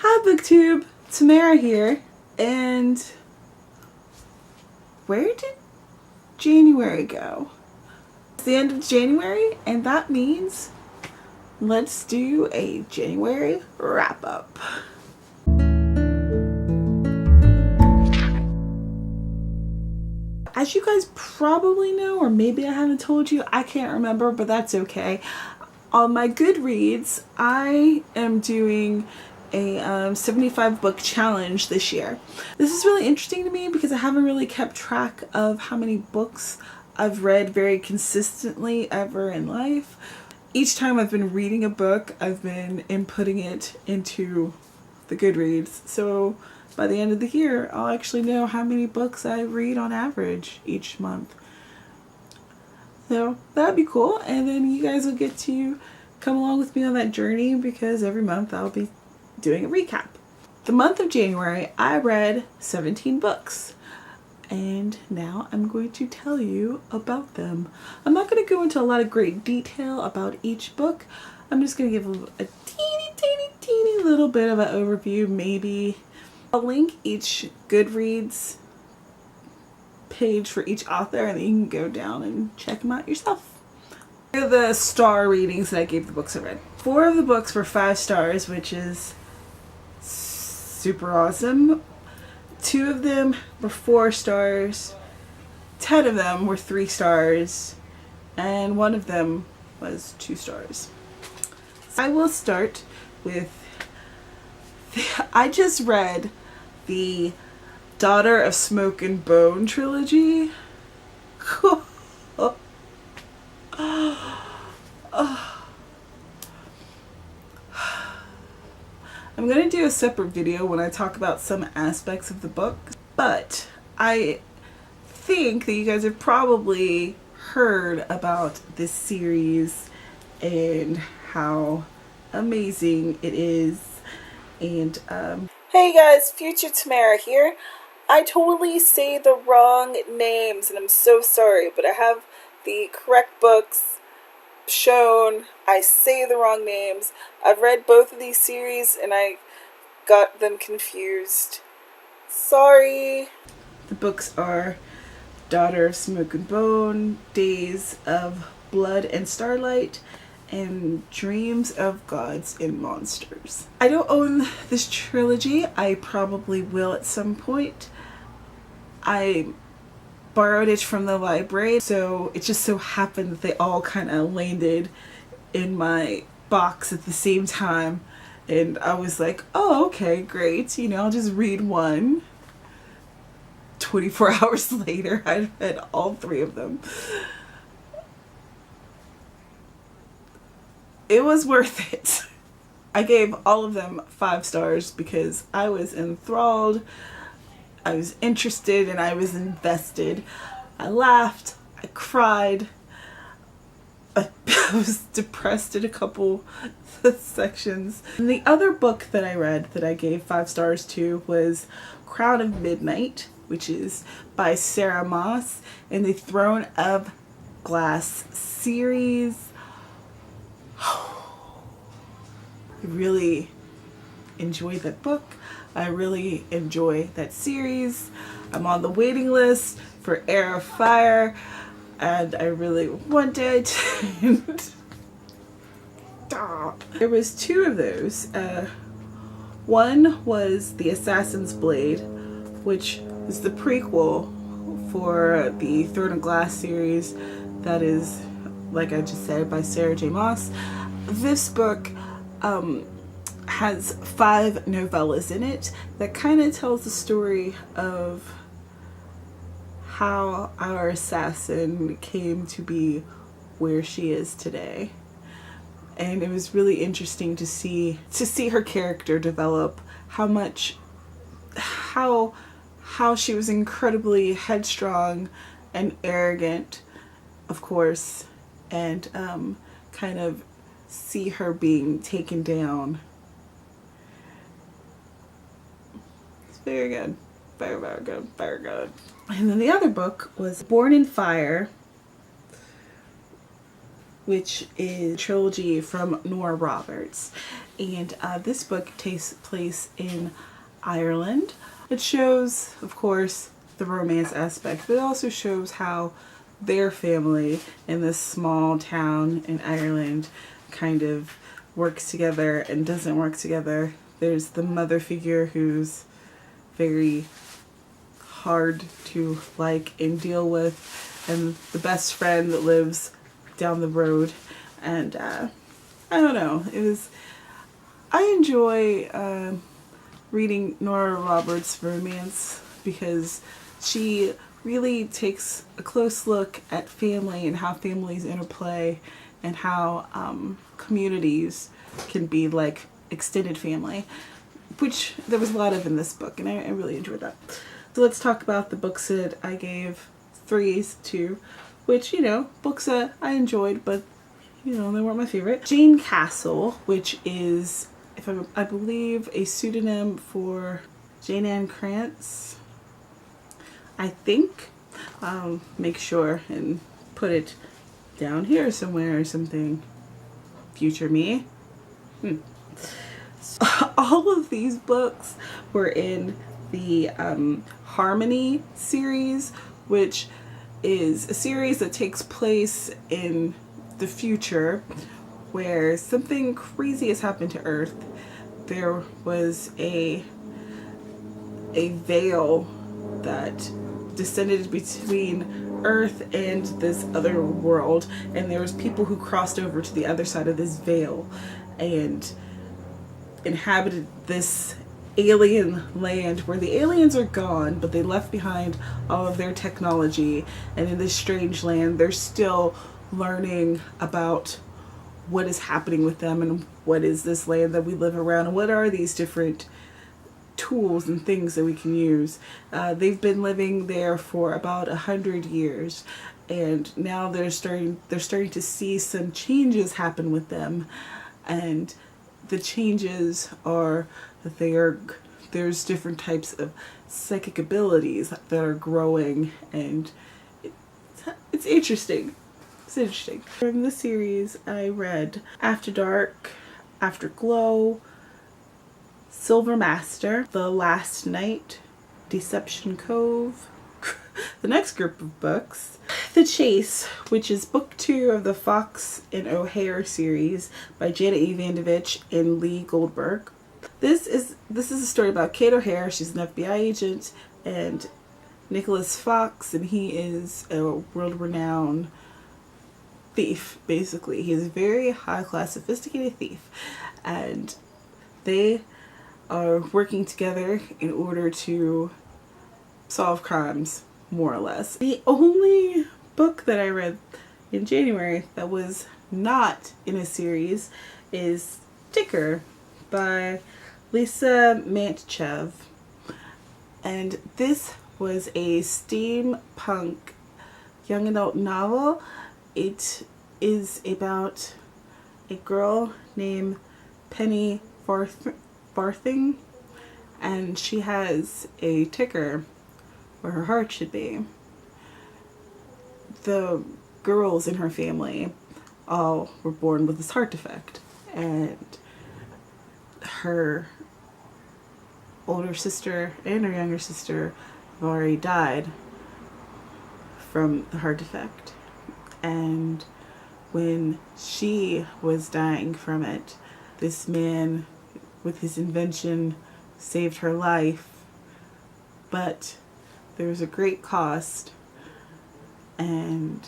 Hi BookTube, Tamara here, and where did January go? It's the end of January, and that means let's do a January wrap-up. As you guys probably know, or maybe I haven't told you, I can't remember, but that's okay. On my Goodreads, I am doing a 75 book challenge this year. This is really interesting to me because I haven't really kept track of how many books I've read very consistently ever in life. Each time I've been reading a book, I've been inputting it into the Goodreads. So by the end of the year, I'll actually know how many books I read on average each month. So that'd be cool, and then you guys will get to come along with me on that journey because every month I'll be doing a recap. The month of January, I read 17 books, and now I'm going to tell you about them. I'm not going to go into a lot of great detail about each book. I'm just going to give a teeny little bit of an overview, maybe. I'll link each Goodreads page for each author, and then you can go down and check them out yourself. Here are the star readings that I gave the books I read. 4 of the books were 5 stars, which is super awesome. 2 of them were 4 stars. 10 of them were 3 stars, and 1 of them was 2 stars. I will start with I just read the Daughter of Smoke and Bone trilogy. I'm going to do a separate video when I talk about some aspects of the book, but I think that you guys have probably heard about this series and how amazing it is. And hey guys, future Tamara here. I totally say the wrong names and I'm so sorry, but I have the correct books shown. I say the wrong names. I've read both of these series and I got them confused. Sorry. The books are Daughter of Smoke and Bone, Days of Blood and Starlight, and Dreams of Gods and Monsters. I don't own this trilogy. I probably will at some point. I borrowed it from the library, so it just so happened that they all kind of landed in my box at the same time, and I was like, oh, okay, great, you know, I'll just read one. 24 hours later, I read all 3 of them. It was worth it. I gave all of them 5 stars because I was enthralled, I was interested, and I was invested. I laughed, I cried, I was depressed in a couple sections. And the other book that I read that I gave 5 stars to was Crown of Midnight, which is by Sarah Maas in the Throne of Glass series. I really enjoyed that book. I really enjoy that series. I'm on the waiting list for Heir of Fire, and I really want it. There was 2 of those. One was The Assassin's Blade, which is the prequel for the Throne of Glass series that is, like I just said, by Sarah J. Maas. This book has 5 novellas in it that kind of tells the story of how our assassin came to be where she is today. And it was really interesting to see her character develop, how she was incredibly headstrong and arrogant, of course, and kind of see her being taken down. It's very good. Very, very good. Very good. And then the other book was Born in Fire, which is a trilogy from Nora Roberts. And this book takes place in Ireland. It shows, of course, the romance aspect, but it also shows how their family in this small town in Ireland kind of works together and doesn't work together. There's the mother figure who's very hard to like and deal with, and the best friend that lives down the road. And I don't know, I enjoy reading Nora Roberts' romance because she really takes a close look at family and how families interplay and how communities can be like extended family, which there was a lot of in this book, and I really enjoyed that. So let's talk about the books that I gave 3s to, which, you know, books that I enjoyed, but, you know, they weren't my favorite. Jane Castle, which is, I believe, a pseudonym for Jane Ann Krantz, I think. I'll make sure and put it down here somewhere or something. Future me. So, all of these books were in the Harmony series, which is a series that takes place in the future where something crazy has happened to Earth. There was a veil that descended between Earth and this other world, and there was people who crossed over to the other side of this veil and inhabited this alien land where the aliens are gone, but they left behind all of their technology, and in this strange land they're still learning about what is happening with them and what is this land that we live around and what are these different tools and things that we can use. They've been living there for about 100 years, and now they're starting to see some changes happen with them, and the changes are that there's different types of psychic abilities that are growing, and it's interesting. It's interesting. From the series, I read After Dark, Afterglow, Silver Master, The Last Night, Deception Cove. The next group of books, The Chase, which is book 2 of the Fox and O'Hare series by Janet Evanovich and Lee Goldberg. This is a story about Kate O'Hare. She's an FBI agent, and Nicholas Fox, and he is a world-renowned thief, basically. He's a very high-class, sophisticated thief, and they are working together in order to solve crimes, more or less. The only book that I read in January that was not in a series is Ticker by Lisa Mantchev, and this was a steampunk young adult novel. It is about a girl named Penny Farthing, and she has a ticker where her heart should be. The girls in her family all were born with this heart defect, and her older sister and her younger sister have already died from the heart defect. And when she was dying from it, this man with his invention saved her life, but there was a great cost, and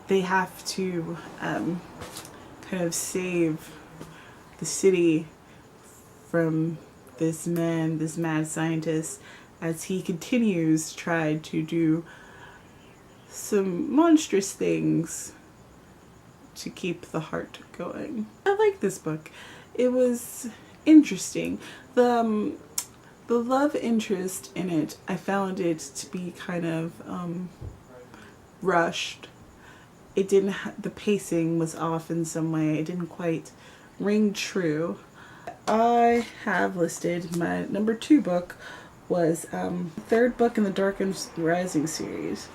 they have to kind of save the city from this man, this mad scientist, as he continues to try to do some monstrous things to keep the heart going. I like this book. It was interesting. The love interest in it, I found it to be kind of rushed. It didn't the pacing was off in some way. It didn't quite ring true. I have listed my number 2 book was third book in the Dark and Rising series.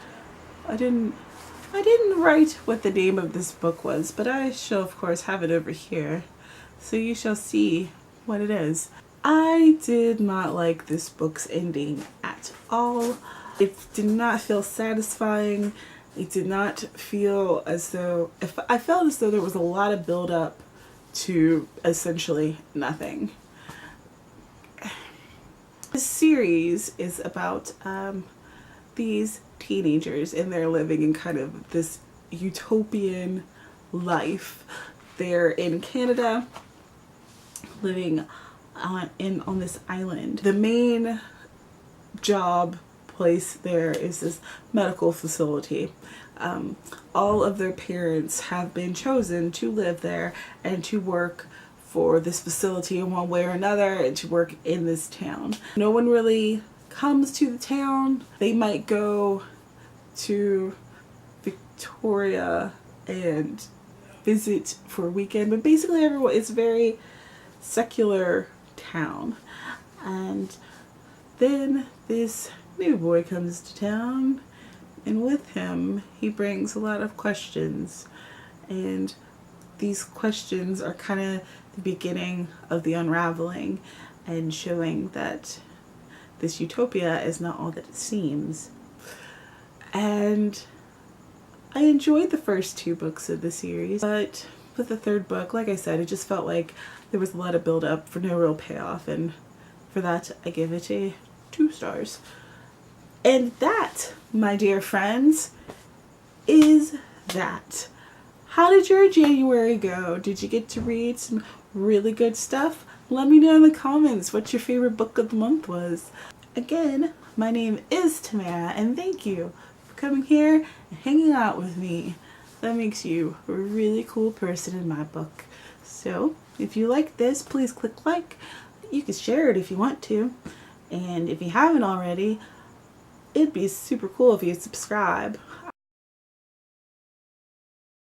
I didn't I didn't write what the name of this book was, but I shall of course have it over here, so you shall see what it is. I did not like this book's ending at all. It did not feel satisfying. It did not feel as though, I felt as though there was a lot of build up to essentially nothing. This series is about these teenagers, and they're living in kind of this utopian life. They're in Canada, living on this island. The main job place there is this medical facility. All of their parents have been chosen to live there and to work for this facility in one way or another, and to work in this town. No one really comes to the town. They might go to Victoria and visit for a weekend, but basically everyone, it's a very secular town. And then this new boy comes to town, and with him he brings a lot of questions, and these questions are kind of the beginning of the unraveling and showing that this utopia is not all that it seems. And I enjoyed the first 2 books of the series, but with the 3rd book, like I said, it just felt like there was a lot of build up for no real payoff, and for that I give it a 2 stars. And that, my dear friends, is that. How did your January go? Did you get to read some really good stuff? Let me know in the comments what your favorite book of the month was. Again, my name is Tamara, and thank you for coming here and hanging out with me. That makes you a really cool person in my book. So, if you like this, please click like. You can share it if you want to. And if you haven't already, it'd be super cool if you subscribe.